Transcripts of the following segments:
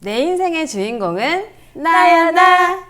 내 인생의 주인공은 나야 나.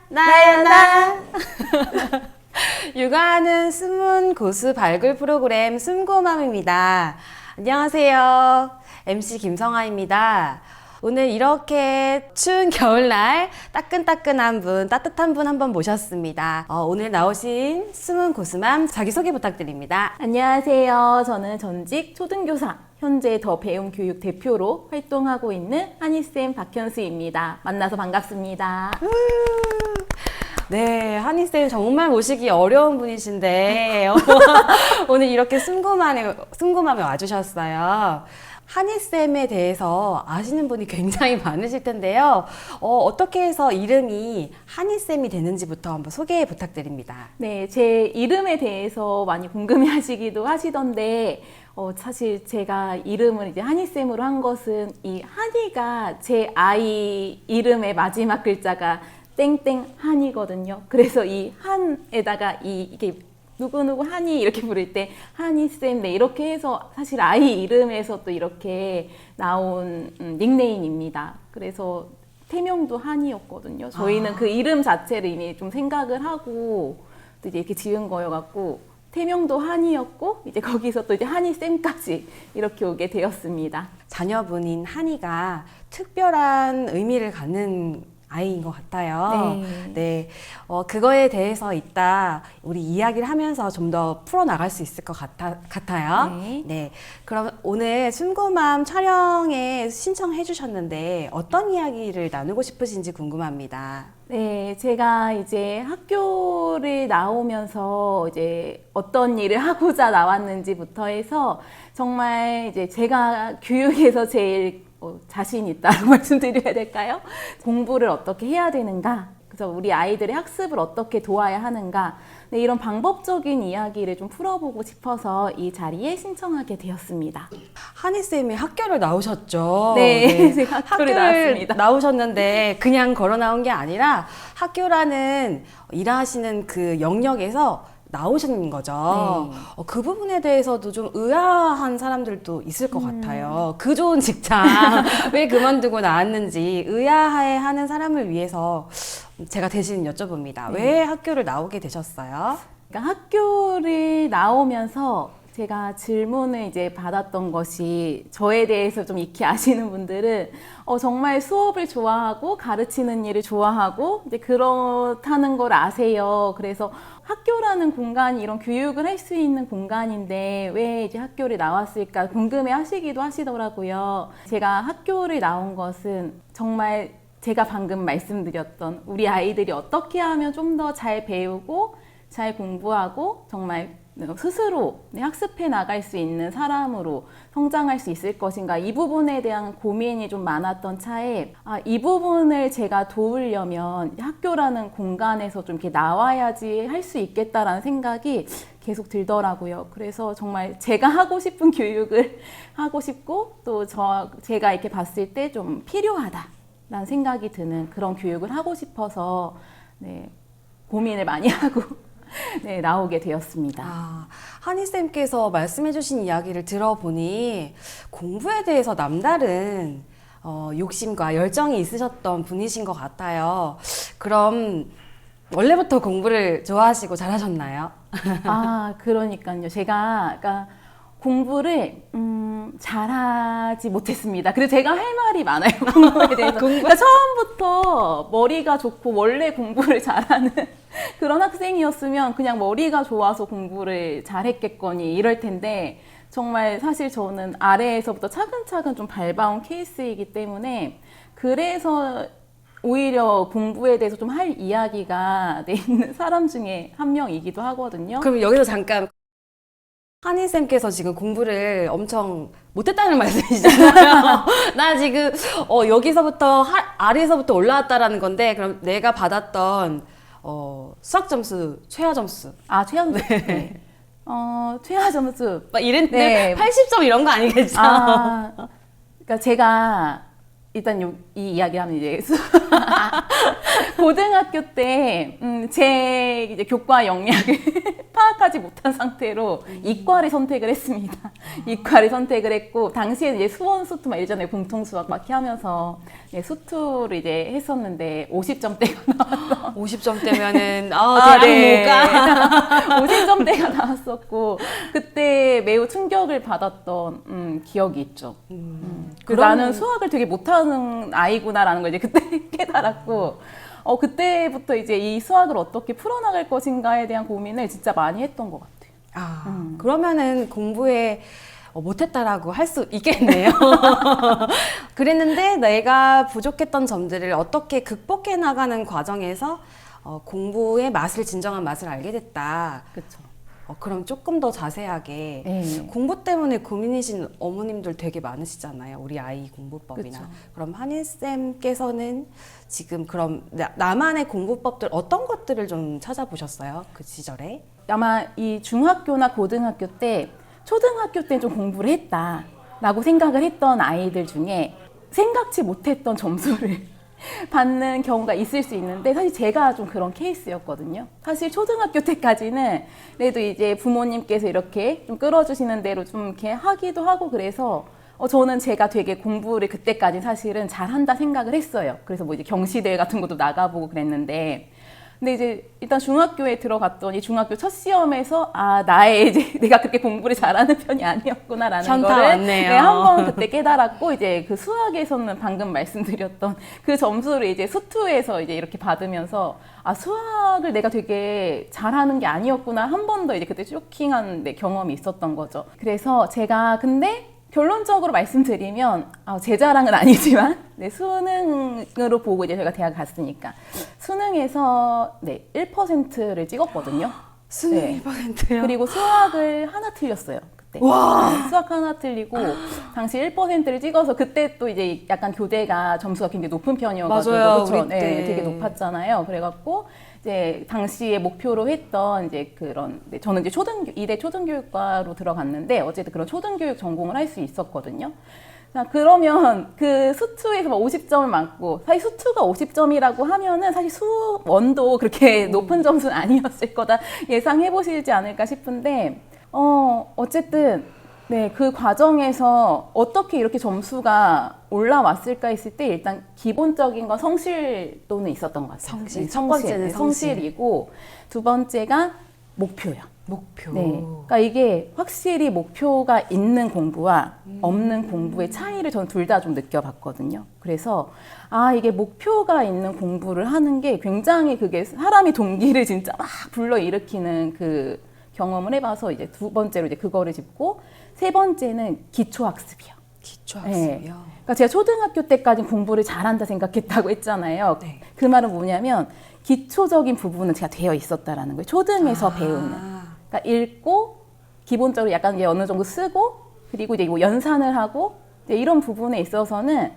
육아하는 숨은 고수 발굴 프로그램 숨고맘입니다. 안녕하세요. MC 김성아입니다. 오늘 이렇게 추운 겨울날 따뜻한 분 한번 모셨습니다. 오늘 나오신 숨은 고수맘 자기소개 부탁드립니다. 안녕하세요. 저는 전직 초등교사, 현재 더 배움 교육 대표로 활동하고 있는 한희쌤 박현수입니다. 만나서 반갑습니다. 네, 한희쌤 정말 모시기 어려운 분이신데 오늘 이렇게 숨고맘에 와주셨어요. 한희쌤에 대해서 아시는 분이 굉장히 많으실 텐데요. 어떻게 해서 이름이 한희쌤이 되는지부터 한번 소개 부탁드립니다. 네, 제 이름에 대해서 많이 궁금해 하시기도 하시던데, 사실 제가 이름을 이제 한희쌤으로 한 것은 이 한희가 제 아이 이름의 마지막 글자가 땡땡 한이거든요. 그래서 이 한에다가 이게 누구누구 한이 이렇게 부를 때 한희쌤, 네, 이렇게 해서 사실 아이 이름에서 또 이렇게 나온 닉네임입니다. 그래서 태명도 한이었거든요. 저희는 그 이름 자체를 이미 좀 생각을 하고 또 이제 이렇게 지은 거여갖고 태명도 한이었고 이제 거기서 또 이제 한희쌤까지 이렇게 오게 되었습니다. 자녀분인 한이가 특별한 의미를 갖는 아이인 것 같아요. 네. 그거에 대해서 이따 우리 이야기를 하면서 좀 더 풀어나갈 수 있을 것 같아요. 네. 그럼 오늘 숨고맘 촬영에 신청해 주셨는데 어떤 이야기를 나누고 싶으신지 궁금합니다. 네, 제가 이제 학교를 나오면서 이제 어떤 일을 하고자 나왔는지부터 해서 정말 이제 제가 교육에서 제일 자신 있다고 말씀드려야 될까요? 공부를 어떻게 해야 되는가? 그래서 우리 아이들의 학습을 어떻게 도와야 하는가? 네, 이런 방법적인 이야기를 좀 풀어보고 싶어서 이 자리에 신청하게 되었습니다. 한희쌤이 학교를 나오셨죠? 네, 제가 학교를 나왔습니다. 나오셨는데 그냥 걸어 나온 게 아니라 학교라는 일하시는 그 영역에서 나오신 거죠. 그 부분에 대해서도 좀 의아한 사람들도 있을 것 같아요. 그 좋은 직장 왜 그만두고 나왔는지 의아해하는 사람을 위해서 제가 대신 여쭤봅니다. 왜 학교를 나오게 되셨어요? 그러니까 학교를 나오면서 제가 질문을 이제 받았던 것이, 저에 대해서 좀 익히 아시는 분들은 정말 수업을 좋아하고 가르치는 일을 좋아하고 이제 그렇다는 걸 아세요. 그래서 학교라는 공간이 이런 교육을 할 수 있는 공간인데 왜 이제 학교를 나왔을까 궁금해 하시기도 하시더라고요. 제가 학교를 나온 것은 정말 제가 방금 말씀드렸던 우리 아이들이 어떻게 하면 좀 더 잘 배우고 잘 공부하고 정말 스스로 학습해 나갈 수 있는 사람으로 성장할 수 있을 것인가, 이 부분에 대한 고민이 좀 많았던 차에 이 부분을 제가 도우려면 학교라는 공간에서 좀 이렇게 나와야지 할 수 있겠다라는 생각이 계속 들더라고요. 그래서 정말 제가 하고 싶은 교육을 하고 싶고 또 제가 이렇게 봤을 때 좀 필요하다라는 생각이 드는 그런 교육을 하고 싶어서 고민을 많이 하고 나오게 되었습니다. 한희쌤께서 말씀해주신 이야기를 들어보니 공부에 대해서 남다른 욕심과 열정이 있으셨던 분이신 것 같아요. 그럼 원래부터 공부를 좋아하시고 잘하셨나요? 그러니까요. 그러니까 공부를 잘하지 못했습니다. 그래서 제가 할 말이 많아요. 공부에 대해서. 그러니까 처음부터 머리가 좋고 원래 공부를 잘하는 그런 학생이었으면 그냥 머리가 좋아서 공부를 잘했겠거니 이럴 텐데, 정말 사실 저는 아래에서부터 차근차근 좀 밟아온 케이스이기 때문에 그래서 오히려 공부에 대해서 좀 할 이야기가 있는 사람 중에 한 명이기도 하거든요. 그럼 여기서 잠깐, 한희쌤께서 지금 공부를 엄청 못했다는 말씀이시잖아요. 나 지금 여기서부터 아래에서부터 올라왔다라는 건데, 그럼 내가 받았던 수학 점수 최하 점수. 최하 점수. 네. 최하 점수. 막 이랬는데 80점 이런 거 아니겠죠? 그러니까 제가 일단 이 이야기를 하면 이제 고등학교 때 제 이제 교과 역량을 파악하지 못한 상태로 이과를 선택을 했습니다. 이과를 선택을 했고 당시에 이제 수원 수투 막 예전에 공통 수학 막 이렇게 하면서 수투를 이제 했었는데 50점대가 나왔어. 50점대면은 대학 못 가. 50점대가 나왔었고 그때 매우 충격을 받았던 기억이 있죠. 나는 수학을 되게 못하는 아이구나라는 걸 이제 그때 깨달았고 그때부터 이제 이 수학을 어떻게 풀어나갈 것인가에 대한 고민을 진짜 많이 했던 것 같아요. 그러면은 공부에 못했다라고 할 수 있겠네요. 그랬는데 내가 부족했던 점들을 어떻게 극복해 나가는 과정에서 공부의 맛을, 진정한 맛을 알게 됐다. 그렇죠. 그럼 조금 더 자세하게 네. 공부 때문에 고민이신 어머님들 되게 많으시잖아요. 우리 아이 공부법이나. 그쵸. 그럼 한일쌤께서는 지금 그럼 나만의 공부법들 어떤 것들을 좀 찾아보셨어요? 그 시절에? 아마 이 중학교나 고등학교 때 초등학교 때 좀 공부를 했다라고 생각을 했던 아이들 중에 생각지 못했던 점수를 받는 경우가 있을 수 있는데 사실 제가 좀 그런 케이스였거든요. 사실 초등학교 때까지는 그래도 이제 부모님께서 이렇게 좀 끌어주시는 대로 좀 이렇게 하기도 하고 그래서 저는 제가 되게 공부를 그때까지 사실은 잘한다 생각을 했어요. 그래서 뭐 이제 경시대회 같은 것도 나가보고 그랬는데 근데 이제 일단 중학교에 들어갔더니 중학교 첫 시험에서 나의 이제 내가 그렇게 공부를 잘하는 편이 아니었구나라는 현타 거를 왔네요. 한번 그때 깨달았고 이제 그 수학에서는 방금 말씀드렸던 그 점수를 이제 수투에서 이제 이렇게 받으면서 수학을 내가 되게 잘하는 게 아니었구나 한 번 더 이제 그때 쇼킹한 경험이 있었던 거죠. 그래서 제가 근데 결론적으로 말씀드리면 제 자랑은 아니지만 수능으로 보고 이제 제가 대학 갔으니까 수능에서 1%를 찍었거든요. 수능 1%요? 그리고 수학을 하나 틀렸어요. 그때. 수학 하나 틀리고 당시 1%를 찍어서 그때 또 이제 약간 교대가 점수가 굉장히 높은 편이어가지고 맞아요. 그렇죠? 우리 때. 되게 높았잖아요. 그래갖고 이제 당시에 목표로 했던 이제 그런 저는 이제 이대 초등교육과로 들어갔는데 어쨌든 그런 초등교육 전공을 할 수 있었거든요. 자, 그러면 그 수투에서 50점을 맞고 사실 수투가 50점이라고 하면은 사실 수원도 그렇게 높은 점수는 아니었을 거다 예상해 보시지 않을까 싶은데 어쨌든 그 과정에서 어떻게 이렇게 점수가 올라왔을까 했을 때 일단 기본적인 건 성실도는 있었던 것 같아요. 성실. 첫 번째는 성실이고 두 번째가 목표요. 목표. 그러니까 이게 확실히 목표가 있는 공부와 없는 공부의 차이를 저는 둘 다 좀 느껴봤거든요. 그래서 이게 목표가 있는 공부를 하는 게 굉장히 그게 사람의 동기를 진짜 막 불러일으키는 그 경험을 해봐서 이제 두 번째로 이제 그거를 짚고 세 번째는 기초학습이요. 기초학습이요? 그러니까 제가 초등학교 때까지 공부를 잘한다 생각했다고 했잖아요. 네. 그 말은 뭐냐면 기초적인 부분은 제가 되어 있었다라는 거예요. 초등에서 배우는. 그러니까 읽고 기본적으로 약간 이제 어느 정도 쓰고 그리고 이제 뭐 연산을 하고 이제 이런 부분에 있어서는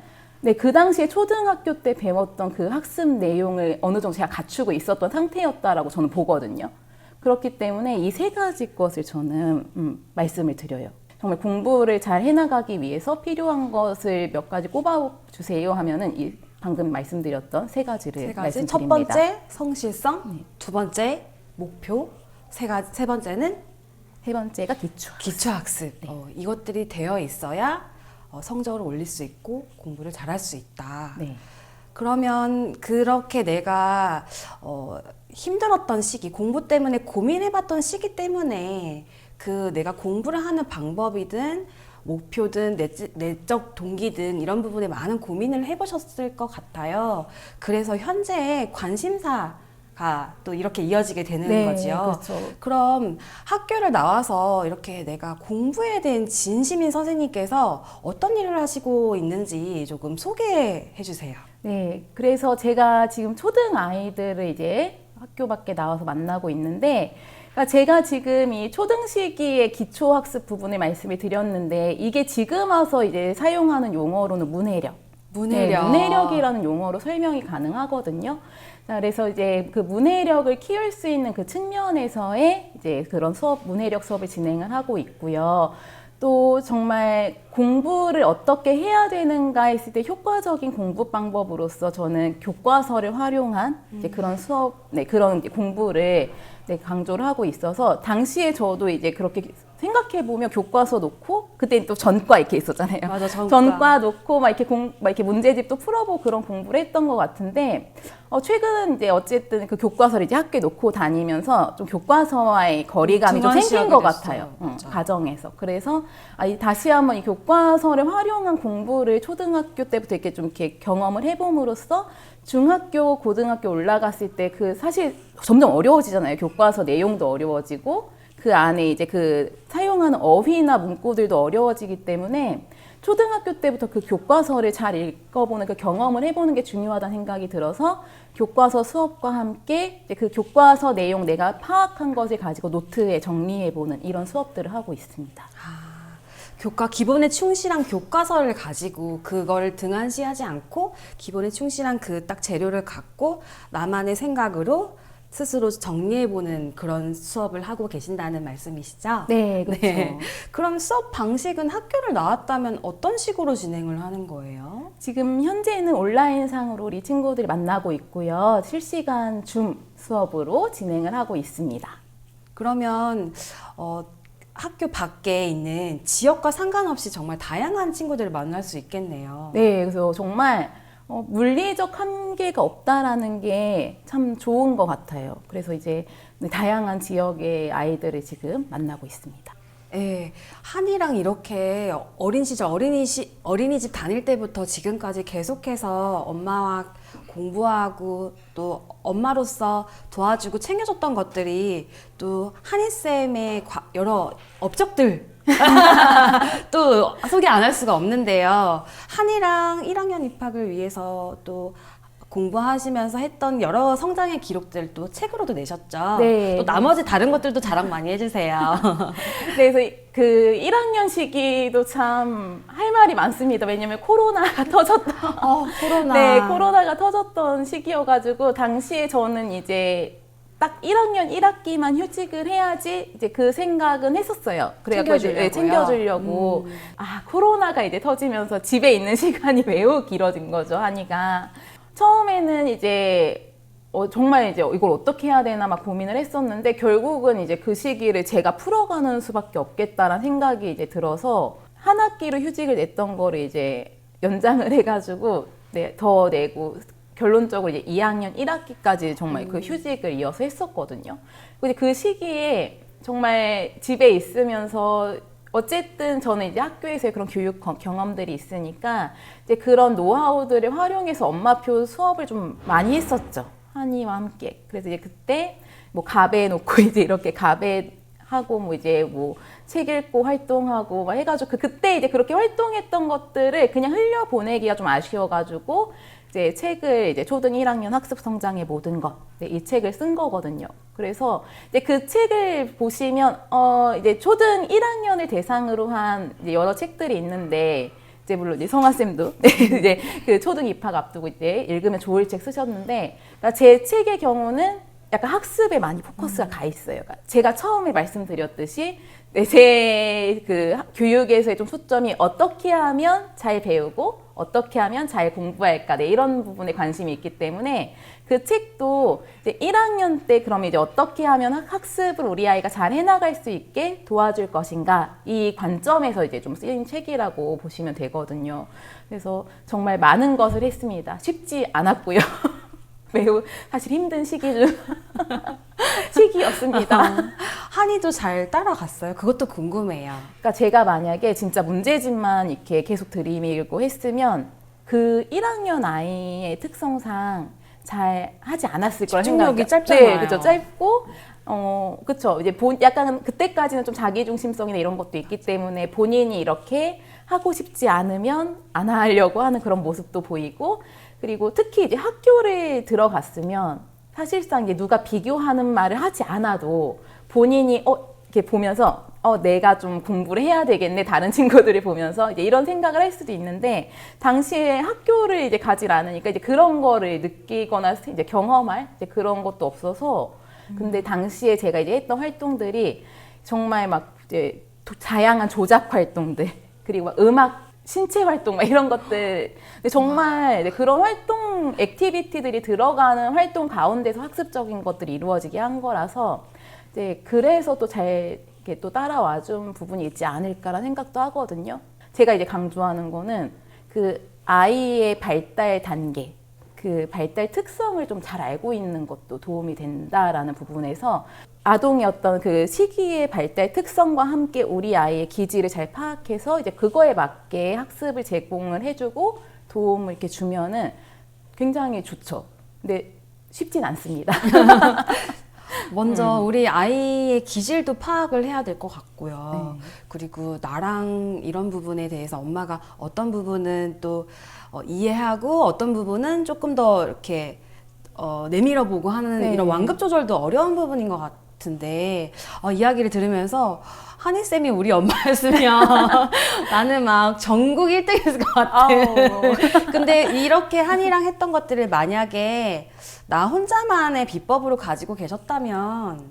그 당시에 초등학교 때 배웠던 그 학습 내용을 어느 정도 제가 갖추고 있었던 상태였다라고 저는 보거든요. 그렇기 때문에 이 세 가지 것을 저는 말씀을 드려요. 정말 공부를 잘 해나가기 위해서 필요한 것을 몇 가지 꼽아주세요 하면은 이 방금 말씀드렸던 세 가지를 말씀드립니다. 첫 번째 성실성, 두 번째 목표, 세 번째는 세 번째가 기초학습. 기초학습. 이것들이 되어 있어야 성적을 올릴 수 있고 공부를 잘할 수 있다. 네. 그러면 그렇게 내가 힘들었던 시기, 공부 때문에 고민해봤던 시기 때문에 그 내가 공부를 하는 방법이든 목표든 내적 동기든 이런 부분에 많은 고민을 해보셨을 것 같아요. 그래서 현재 관심사가 또 이렇게 이어지게 되는 거죠. 그렇죠. 그럼 학교를 나와서 이렇게 내가 공부에 대한 진심인 선생님께서 어떤 일을 하시고 있는지 조금 소개해 주세요. 네, 그래서 제가 지금 초등 아이들을 이제 학교 밖에 나와서 만나고 있는데, 그러니까 제가 지금 이 초등 시기의 기초학습 부분을 말씀을 드렸는데, 이게 지금 와서 이제 사용하는 용어로는 문해력. 네, 문해력이라는 용어로 설명이 가능하거든요. 자, 그래서 이제 그 문해력을 키울 수 있는 그 측면에서의 이제 그런 문해력 수업을 진행을 하고 있고요. 또 정말 공부를 어떻게 해야 되는가 했을 때 효과적인 공부 방법으로서 저는 교과서를 활용한 이제 그런 수업, 네, 그런 이제 공부를 네, 강조를 하고 있어서 당시에 저도 이제 그렇게 생각해 보면 교과서 놓고 그때 또 전과 이렇게 있었잖아요. 맞아, 전과 놓고 막 이렇게 막 이렇게 문제집도 풀어보고 그런 공부를 했던 것 같은데 최근은 이제 어쨌든 그 교과서를 이제 학교에 놓고 다니면서 좀 교과서와의 거리감이 좀 생긴 것 같아요. 가정에서. 그래서 다시 한번 이 교과서를 활용한 공부를 초등학교 때부터 이렇게 좀 이렇게 경험을 해봄으로써 중학교, 고등학교 올라갔을 때 그 사실 점점 어려워지잖아요. 교과서 내용도 어려워지고 그 안에 이제 그 사용하는 어휘나 문구들도 어려워지기 때문에 초등학교 때부터 그 교과서를 잘 읽어보는 그 경험을 해보는 게 중요하다는 생각이 들어서 교과서 수업과 함께 이제 그 교과서 내용 내가 파악한 것을 가지고 노트에 정리해보는 이런 수업들을 하고 있습니다. 기본에 충실한 교과서를 가지고 그걸 등한시하지 않고 기본에 충실한 그 딱 재료를 갖고 나만의 생각으로 스스로 정리해보는 그런 수업을 하고 계신다는 말씀이시죠? 네, 그렇죠. 네. 그럼 수업 방식은 학교를 나왔다면 어떤 식으로 진행을 하는 거예요? 지금 현재는 온라인상으로 우리 친구들이 만나고 있고요. 실시간 줌 수업으로 진행을 하고 있습니다. 그러면 학교 밖에 있는 지역과 상관없이 정말 다양한 친구들을 만날 수 있겠네요. 네, 그래서 정말 물리적 한계가 없다라는 게 참 좋은 것 같아요. 그래서 이제 다양한 지역의 아이들을 지금 만나고 있습니다. 네, 한이랑 이렇게 어린 시절 어린이집 다닐 때부터 지금까지 계속해서 엄마와 공부하고 또 엄마로서 도와주고 챙겨줬던 것들이 또 한이쌤의 여러 업적들 또 소개 안 할 수가 없는데요. 한이랑 1학년 입학을 위해서 또 공부하시면서 했던 여러 성장의 기록들 또 책으로도 내셨죠. 네. 또 나머지 다른 것들도 자랑 많이 해주세요. 네, 그래서 그 1학년 시기도 참 할 말이 많습니다. 왜냐면 코로나가 터졌던. 코로나. 네, 코로나가 터졌던 시기여가지고 당시에 저는 이제 딱 1학년 1학기만 휴직을 해야지 이제 그 생각은 했었어요. 챙겨주려고요? 챙겨주려고. 코로나가 이제 터지면서 집에 있는 시간이 매우 길어진 거죠, 한이가. 처음에는 이제 정말 이제 이걸 어떻게 해야 되나 막 고민을 했었는데 결국은 이제 그 시기를 제가 풀어가는 수밖에 없겠다라는 생각이 이제 들어서 한 학기로 휴직을 냈던 거를 이제 연장을 해가지고 더 내고 결론적으로 이제 2학년 1학기까지 정말 그 휴직을 이어서 했었거든요. 근데 그 시기에 정말 집에 있으면서 어쨌든 저는 이제 학교에서의 그런 교육 경험들이 있으니까 이제 그런 노하우들을 활용해서 엄마표 수업을 좀 많이 했었죠. 한이와 함께. 그래서 이제 그때 뭐 가베 놓고 이제 이렇게 가베 하고 뭐 이제 뭐 책 읽고 활동하고 막 해가지고 그때 이제 그렇게 활동했던 것들을 그냥 흘려보내기가 좀 아쉬워가지고 이제 책을 이제 초등 1학년 학습 성장의 모든 것, 이 책을 쓴 거거든요. 그래서 이제 그 책을 보시면 이제 초등 1학년을 대상으로 한 이제 여러 책들이 있는데 이제 물론 이제 성아 쌤도 이제 그 초등 입학 앞두고 이제 읽으면 좋을 책 쓰셨는데 그러니까 제 책의 경우는 약간 학습에 많이 포커스가 가 있어요. 그러니까 제가 처음에 말씀드렸듯이 제 그 교육에서의 좀 초점이 어떻게 하면 잘 배우고 어떻게 하면 잘 공부할까 이런 부분에 관심이 있기 때문에 그 책도 이제 1학년 때 그럼 이제 어떻게 하면 학습을 우리 아이가 잘 해나갈 수 있게 도와줄 것인가 이 관점에서 이제 좀 쓰인 책이라고 보시면 되거든요. 그래서 정말 많은 것을 했습니다. 쉽지 않았고요. 매우 사실 힘든 시기였습니다. 한이도 잘 따라갔어요? 그것도 궁금해요. 그러니까 제가 만약에 진짜 문제집만 이렇게 계속 들이밀고 했으면 그 1학년 아이의 특성상 잘 하지 않았을 거라 생각해요. 집중력이 짧잖아요. 네, 그렇죠. 짧고 그렇죠. 이제 약간 그때까지는 좀 자기 중심성이나 이런 것도 있기 때문에 본인이 이렇게 하고 싶지 않으면 안 하려고 하는 그런 모습도 보이고 그리고 특히 이제 학교를 들어갔으면 사실상 이제 누가 비교하는 말을 하지 않아도 본인이 이렇게 보면서 내가 좀 공부를 해야 되겠네 다른 친구들을 보면서 이제 이런 생각을 할 수도 있는데 당시에 학교를 이제 가질 않으니까 이제 그런 거를 느끼거나 이제 경험할 이제 그런 것도 없어서 근데 당시에 제가 이제 했던 활동들이 정말 막 이제 다양한 조작 활동들 그리고 막 음악 신체 활동 막 이런 것들 근데 정말 네, 그런 활동 액티비티들이 들어가는 활동 가운데서 학습적인 것들이 이루어지게 한 거라서 이제 그래서 또 잘 이렇게 또 따라와준 부분이 있지 않을까라는 생각도 하거든요. 제가 이제 강조하는 거는 그 아이의 발달 단계 그 발달 특성을 좀 잘 알고 있는 것도 도움이 된다라는 부분에서 아동의 어떤 그 시기의 발달 특성과 함께 우리 아이의 기질을 잘 파악해서 이제 그거에 맞게 학습을 제공을 해주고 도움을 이렇게 주면은 굉장히 좋죠. 근데 쉽진 않습니다. 먼저 우리 아이의 기질도 파악을 해야 될 것 같고요. 그리고 나랑 이런 부분에 대해서 엄마가 어떤 부분은 또 이해하고 어떤 부분은 조금 더 이렇게 내밀어 보고 하는 네. 이런 완급 조절도 어려운 부분인 것 같은데 이야기를 들으면서 한희쌤이 우리 엄마였으면 나는 막 전국 1등했을 것 같아. 근데 이렇게 한이랑 했던 것들을 만약에 나 혼자만의 비법으로 가지고 계셨다면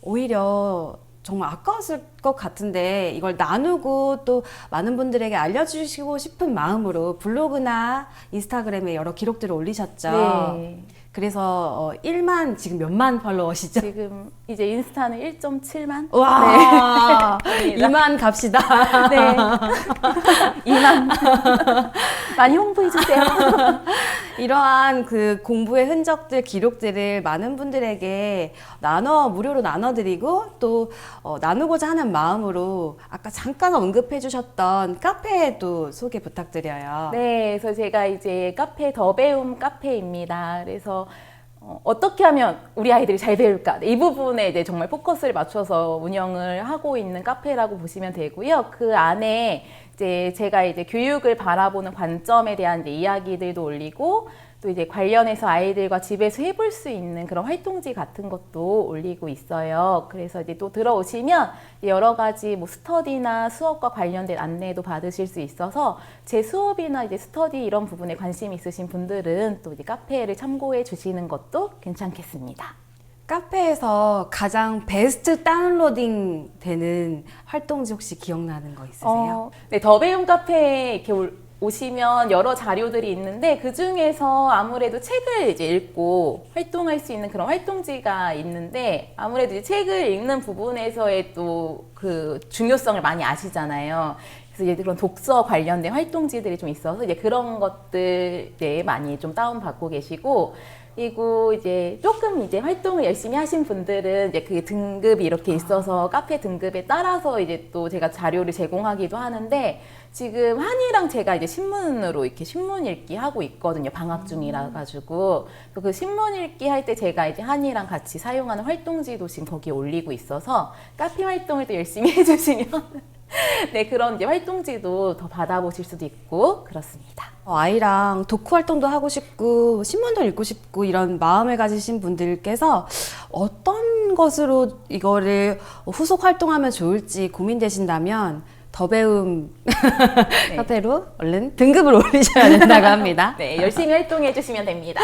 오히려 정말 아까웠을 것 같은데 이걸 나누고 또 많은 분들에게 알려주시고 싶은 마음으로 블로그나 인스타그램에 여러 기록들을 올리셨죠. 네. 그래서 1만 지금 몇만 팔로워시죠? 지금 이제 인스타는 1.7만? 와, 네. 2만 갑시다. 네. 2만. 많이 홍보해주세요. 이러한 그 공부의 흔적들, 기록들을 많은 분들에게 무료로 나눠드리고 또 나누고자 하는 마음으로 아까 잠깐 언급해 주셨던 카페에도 소개 부탁드려요. 네, 그래서 제가 이제 카페 더 배움 카페입니다. 그래서 어떻게 하면 우리 아이들이 잘 배울까? 이 부분에 이제 정말 포커스를 맞춰서 운영을 하고 있는 카페라고 보시면 되고요. 그 안에 이제 제가 이제 교육을 바라보는 관점에 대한 이제 이야기들도 올리고 또 이제 관련해서 아이들과 집에서 해볼 수 있는 그런 활동지 같은 것도 올리고 있어요. 그래서 이제 또 들어오시면 여러 가지 뭐 스터디나 수업과 관련된 안내도 받으실 수 있어서 제 수업이나 이제 스터디 이런 부분에 관심 있으신 분들은 또 이제 카페를 참고해 주시는 것도 괜찮겠습니다. 카페에서 가장 베스트 다운로딩 되는 활동지 혹시 기억나는 거 있으세요? 네, 더 배움 카페에 이렇게 오시면 여러 자료들이 있는데 그 중에서 아무래도 책을 이제 읽고 활동할 수 있는 그런 활동지가 있는데 아무래도 이제 책을 읽는 부분에서의 또 그 중요성을 많이 아시잖아요. 그래서 이제 그런 독서 관련된 활동지들이 좀 있어서 이제 그런 것들 네, 많이 좀 다운받고 계시고 그리고 이제 조금 이제 활동을 열심히 하신 분들은 이제 그 등급이 이렇게 있어서 카페 등급에 따라서 이제 또 제가 자료를 제공하기도 하는데 지금 한이랑 제가 이제 신문으로 이렇게 신문 읽기 하고 있거든요. 방학 중이라 가지고 그 신문 읽기 할 때 제가 이제 한이랑 같이 사용하는 활동지도 지금 거기에 올리고 있어서 카페 활동을 또 열심히 해주시면 네 그런 이제 활동지도 더 받아보실 수도 있고 그렇습니다. 아이랑 독후 활동도 하고 싶고 신문도 읽고 싶고 이런 마음을 가지신 분들께서 어떤 것으로 이거를 후속 활동하면 좋을지 고민되신다면 더 배움 네. 카페로 얼른 등급을 올리셔야 된다고 합니다. 네, 열심히 활동해 주시면 됩니다.